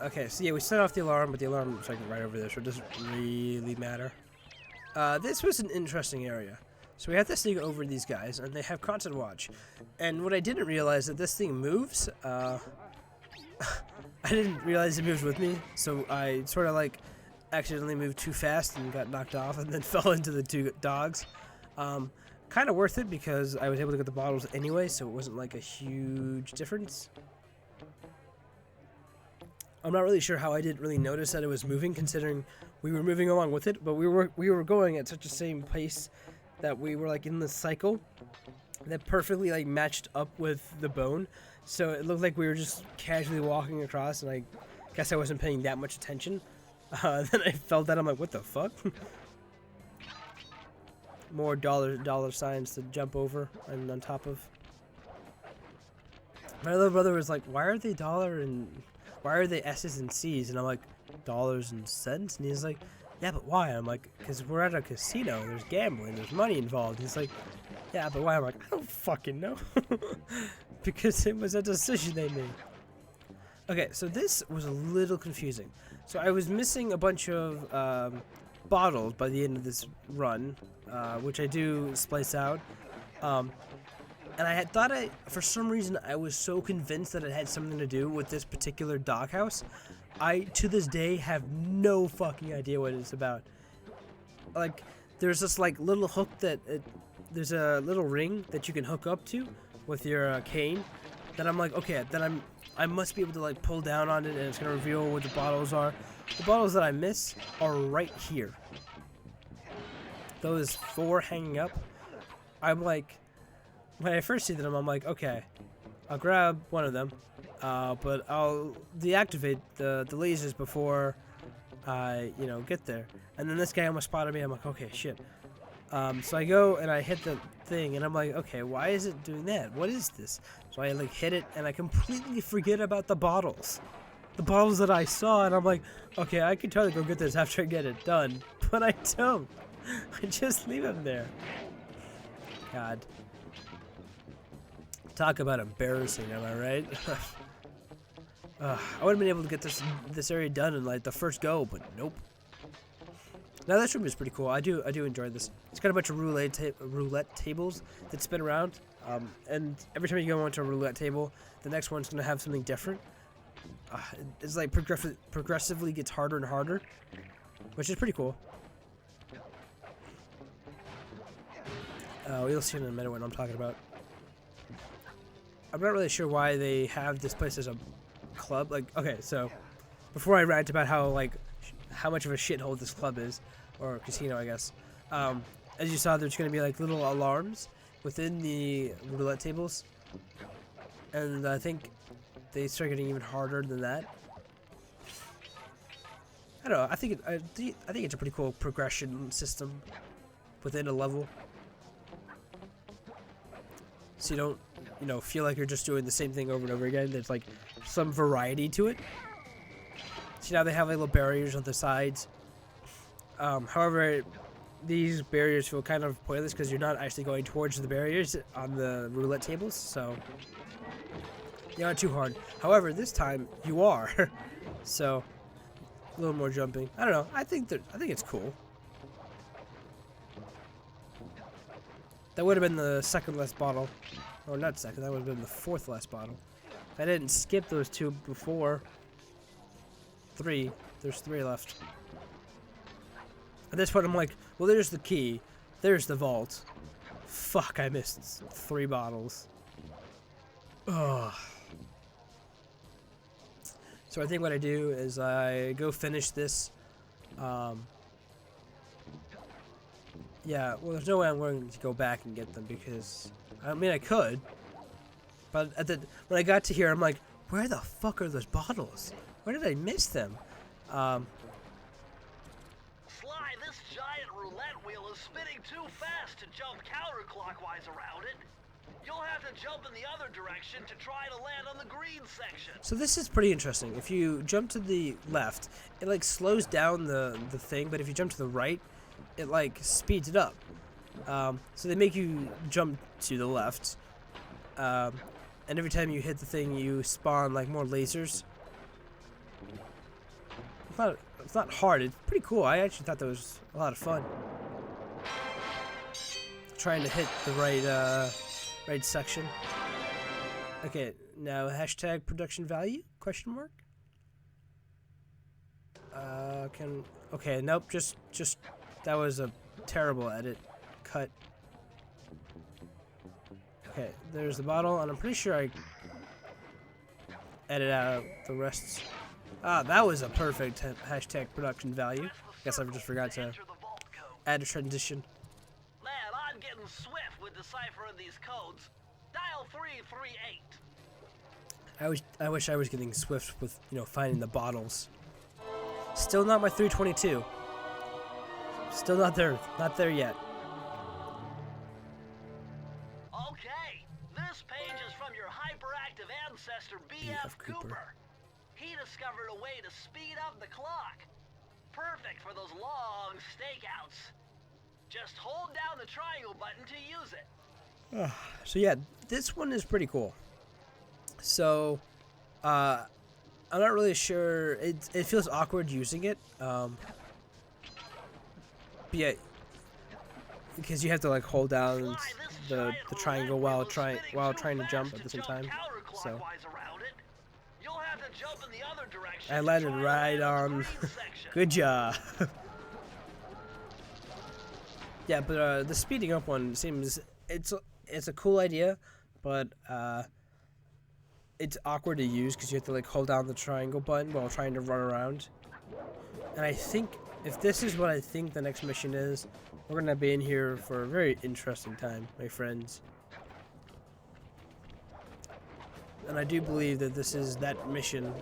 Okay, so yeah, we set off the alarm, but the alarm was like right over there, so it doesn't really matter. This was an interesting area. So we have this thing over these guys, and they have constant watch. And what I didn't realize that this thing moves. I didn't realize it moves with me, so I sort of like accidentally moved too fast and got knocked off, and then fell into the two dogs. Kind of worth it because I was able to get the bottles anyway, so it wasn't like a huge difference. I'm not really sure how I didn't really notice that it was moving, considering we were moving along with it, but we were going at such a same pace that we were like in the cycle that perfectly like matched up with the bone. So it looked like we were just casually walking across, and I guess I wasn't paying that much attention. Then I felt that I'm like, what the fuck? More dollar signs to jump over and on top of. My little brother was like, why are they dollar and why are they S's and C's? And I'm like, dollars and cents? And he's like, yeah, but why? I'm like, because we're at a casino. There's gambling. There's money involved. He's like, yeah, but why? I'm like, I don't fucking know. Because it was a decision they made. Okay, so this was a little confusing. So I was missing a bunch of bottles by the end of this run, which I do splice out. And I had thought for some reason, I was so convinced that it had something to do with this particular doghouse. I, to this day, have no fucking idea what it's about. Like, there's this, like, little hook that, there's a little ring that you can hook up to with your cane. Then I'm like, okay, then I must be able to, like, pull down on it, and it's gonna reveal what the bottles are. The bottles that I miss are right here. Those 4 hanging up. I'm like, when I first see them, I'm like, okay, I'll grab one of them, but I'll deactivate the lasers before I, get there. And then this guy almost spotted me. I'm like, okay, shit. So I go and I hit the thing, and I'm like, okay, why is it doing that? What is this? So I like hit it, and I completely forget about the bottles. The bottles that I saw, and I'm like, okay, I can totally go get this after I get it done. But I don't. I just leave them there. God. Talk about embarrassing, am I right? I would have been able to get this area done in like the first go, but nope. Now this room is pretty cool. I do enjoy this. It's got a bunch of roulette tables that spin around, and every time you go onto a roulette table, the next one's gonna have something different. It's like progressively gets harder and harder, which is pretty cool. You'll see in a minute what I'm talking about. I'm not really sure why they have this place as a club. Like, okay, so before I rant about how much of a shithole this club is, or casino, I guess. As you saw, there's going to be like little alarms within the roulette tables, and I think they start getting even harder than that. I don't know. I think it's a pretty cool progression system within a level, so you don't feel like you're just doing the same thing over and over again. There's like some variety to it. See, now they have like little barriers on the sides. However, these barriers feel kind of pointless because you're not actually going towards the barriers on the roulette tables, so you're not too hard. However, this time you are, so a little more jumping. I don't know. I think it's cool. That would have been the second last bottle. Or not second, that would have been the 4th last bottle. If I didn't skip those 2 before. 3. There's 3 left. At this point, I'm like, well, there's the key. There's the vault. Fuck, I missed 3 bottles. Ugh. So I think what I do is I go finish this. Yeah, well, there's no way I'm going to go back and get them because, I mean, I could, but when I got to here, I'm like, where the fuck are those bottles? Where did I miss them? Sly, this giant roulette wheel is spinning too fast to jump counterclockwise around it. You'll have to jump in the other direction to try to land on the green section. So this is pretty interesting. If you jump to the left, it like slows down the thing, but if you jump to the right, it like speeds it up. So they make you jump to the left, and every time you hit the thing, you spawn like more lasers. It's not hard. It's pretty cool. I actually thought that was a lot of fun. Trying to hit the right section. Okay, now hashtag production value? Question mark? Okay, nope, just that was a terrible edit. Cut. Okay, there's the bottle, and I'm pretty sure I edit out the rest. Ah, that was a perfect hashtag production value. Guess I just forgot to add a transition. Man, I'm getting swift with deciphering these codes. Dial 338. I wish I was getting swift with, finding the bottles. Still not my 322. Still not there. Not there yet. Okay, this page is from your hyperactive ancestor B.F. Cooper. He discovered a way to speed up the clock. Perfect for those long stakeouts. Just hold down the triangle button to use it. So yeah, this one is pretty cool. So, I'm not really sure. It feels awkward using it. But yeah, because you have to like hold down the triangle while trying to jump at the same time. So I landed right on. Good job. Yeah, but the speeding up one seems it's a cool idea, but it's awkward to use because you have to like hold down the triangle button while trying to run around. And I think if this is what I think the next mission is, we're gonna be in here for a very interesting time, my friends. And I do believe that this is that mission.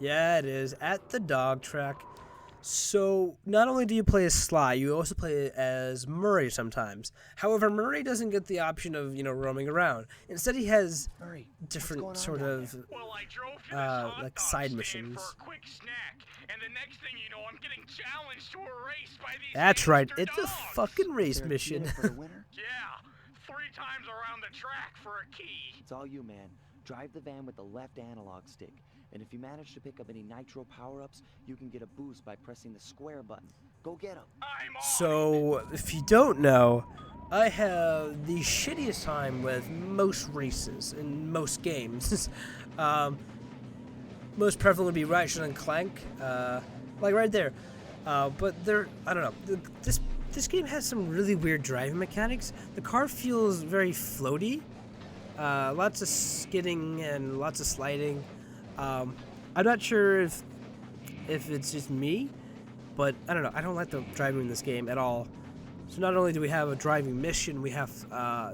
Yeah, it is at the dog track. So, not only do you play as Sly, you also play as Murray sometimes. However, Murray doesn't get the option of, roaming around. Instead, he has different sort of, like, side missions. That's right, it's a fucking race mission. Yeah, 3 times around the track for a key. It's all you, man. Drive the van with the left analog stick. And if you manage to pick up any nitro power-ups, you can get a boost by pressing the square button. Go get them. So, if you don't know, I have the shittiest time with most races in most games. Most prevalent would be Ratchet and Clank, like right there. But I don't know. This game has some really weird driving mechanics. The car feels very floaty. Lots of skidding and lots of sliding. I'm not sure if it's just me, but I don't know. I don't like the driving in this game at all. So not only do we have a driving mission, we have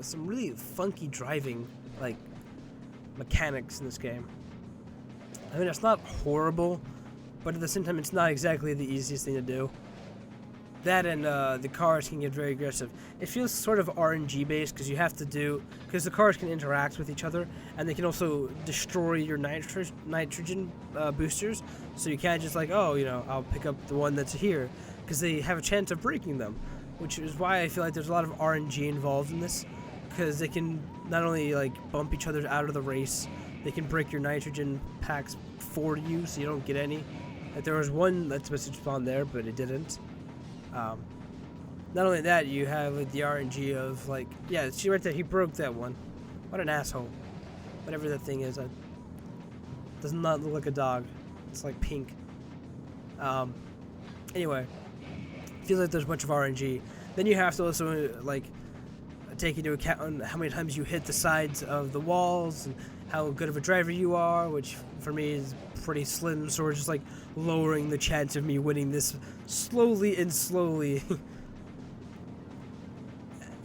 some really funky driving like mechanics in this game. I mean, it's not horrible, but at the same time, it's not exactly the easiest thing to do. That and the cars can get very aggressive. It feels sort of RNG based because you have to because the cars can interact with each other and they can also destroy your nitrogen boosters. So you can't just like, I'll pick up the one that's here because they have a chance of breaking them, which is why I feel like there's a lot of RNG involved in this because they can not only like bump each other out of the race, they can break your nitrogen packs for you so you don't get any. Like, there was one that's supposed to spawn there, but it didn't. Not only that, you have like the RNG of like, yeah, see right there, he broke that one. What an asshole. Whatever that thing is, does not look like a dog. It's like pink. Anyway, feels like there's a bunch of RNG. Then you have to also like take into account how many times you hit the sides of the walls and how good of a driver you are, which for me is pretty slim, so we're just like lowering the chance of me winning this slowly.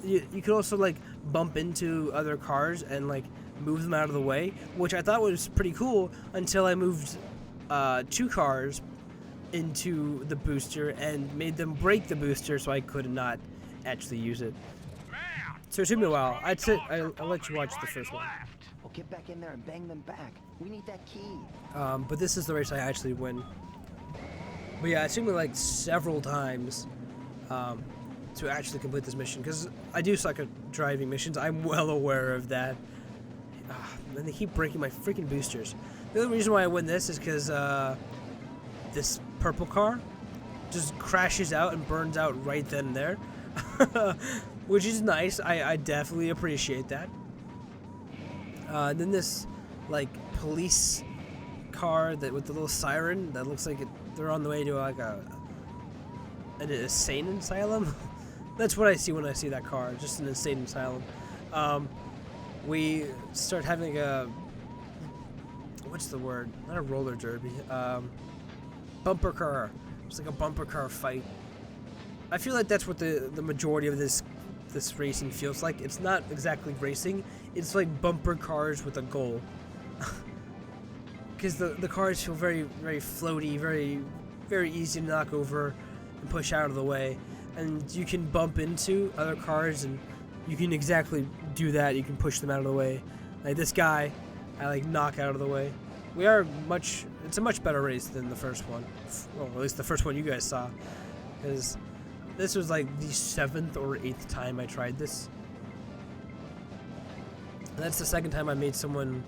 You could also like bump into other cars and like move them out of the way, which I thought was pretty cool until I moved 2 cars into the booster and made them break the booster so I could not actually use it. So it took me a while. I'll let you watch the first one. Well, get back in there and bang them back. We need that key. But this is the race I actually win. But yeah, it took me like several times to actually complete this mission because I do suck at driving missions. I'm well aware of that. and they keep breaking my freaking boosters. The only reason why I win this is because this purple car just crashes out and burns out right then and there, which is nice. I definitely appreciate that. And then this like police car that with the little siren that looks like they're on the way to like an insane asylum. That's what I see when I see that car, just an insane asylum. We start having a, what's the word? Not a roller derby. Bumper car. It's like a bumper car fight. I feel like that's what the majority of this racing feels like. It's not exactly racing. It's like bumper cars with a goal. Because the cars feel very, very floaty, very, very easy to knock over and push out of the way. And you can bump into other cars and you can exactly do that. You can push them out of the way. Like this guy, I like knock out of the way. It's a much better race than the first one. Well, at least the first one you guys saw. Because this was like the 7th or 8th time I tried this. And that's the second time I made someone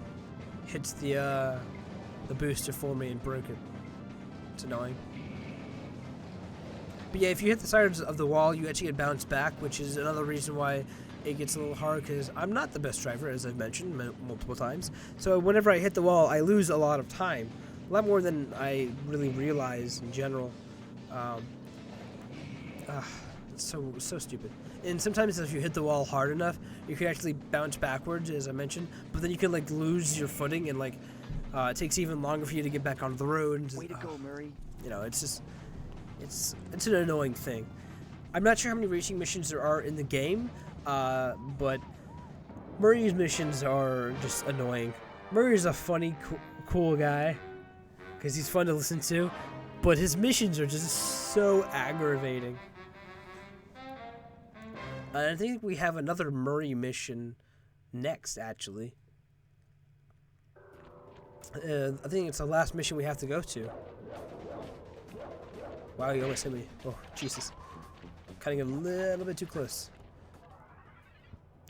hit the booster for me and broke it. It's annoying. But yeah, if you hit the sides of the wall, you actually get bounced back, which is another reason why it gets a little hard, because I'm not the best driver, as I've mentioned multiple times. So whenever I hit the wall, I lose a lot of time. A lot more than I really realize in general. It's so stupid. And sometimes if you hit the wall hard enough, you can actually bounce backwards, as I mentioned. But then you can like lose your footing, and like it takes even longer for you to get back onto the road. Way to go, Murray. You know, it's just... It's an annoying thing. I'm not sure how many racing missions there are in the game, but Murray's missions are just annoying. Murray's a funny, cool guy, because he's fun to listen to, but his missions are just so aggravating. I think we have another Murray mission next, actually. I think it's the last mission we have to go to. Wow, you almost hit me. Oh, Jesus. Cutting a little bit too close.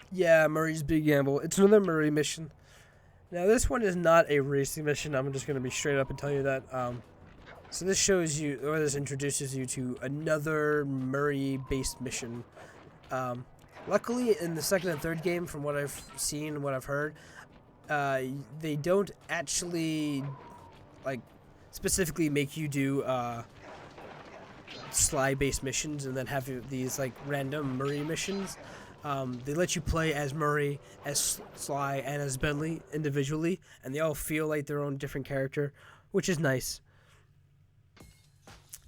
Yeah, Murray's Big Gamble. It's another Murray mission. Now, this one is not a racing mission. I'm just going to be straight up and tell you that. So this shows you, or this introduces you to another Murray-based mission. Luckily, in the second and third game, from what I've seen and what I've heard, they don't actually, like, specifically make you do, sly-based missions and then have these like random Murray missions. They let you play as Murray, as Sly, and as Bentley individually, and they all feel like their own different character, which is nice.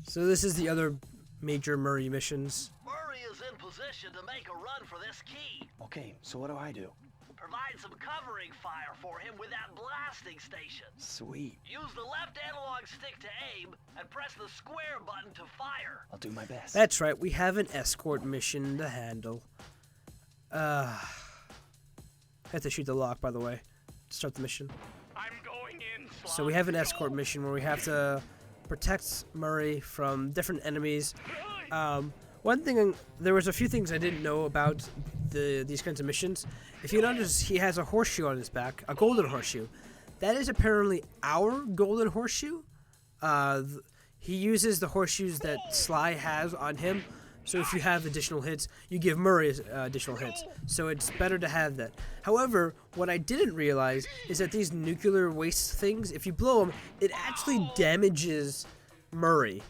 So this is the other major Murray missions. Murray is in position to make a run for this key. Okay, so what do I do? Provide some covering fire for him with that blasting station. Sweet. Use the left analog stick to aim and press the square button to fire. I'll do my best. That's right, we have an escort mission to handle. I have to shoot the lock, by the way, to start the mission. I'm going in. So we have an escort mission where we have to protect Murray from different enemies. One thing, there was a few things I didn't know about these kinds of missions. If you notice, he has a horseshoe on his back, a golden horseshoe. That is apparently our golden horseshoe. He uses the horseshoes that Sly has on him. So if you have additional hits, you give Murray additional hits. So it's better to have that. However, what I didn't realize is that these nuclear waste things, if you blow them, it actually damages Murray.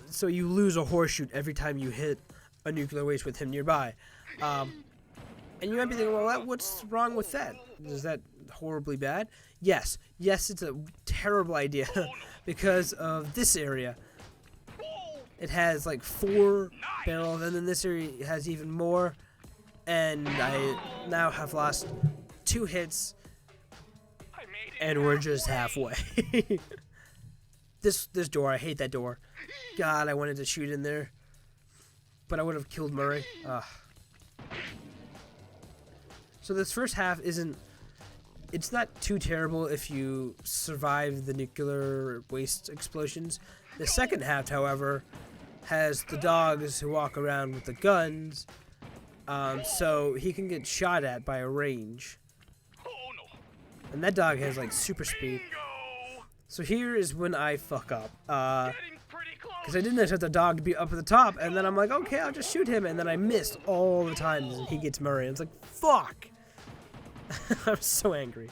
So you lose a horseshoe every time you hit a nuclear waste with him nearby. And you might be thinking, well, what's wrong with that? Is that horribly bad? Yes, it's a terrible idea because of this area. It has like 4 barrels, and then this area has even more. And I now have lost 2 hits, and we're just halfway. This door, I hate that door. God, I wanted to shoot in there, but I would have killed Murray. So this first half it's not too terrible if you survive the nuclear waste explosions. The second half, however, has the dogs who walk around with the guns, so he can get shot at by a range. And that dog has like super speed. Bingo! So here is when I fuck up. Getting pretty close. Because I didn't expect the dog to be up at the top, and then I'm like, okay, I'll just shoot him, and then I missed all the times, and he gets Murray. And it's like, fuck! I'm so angry.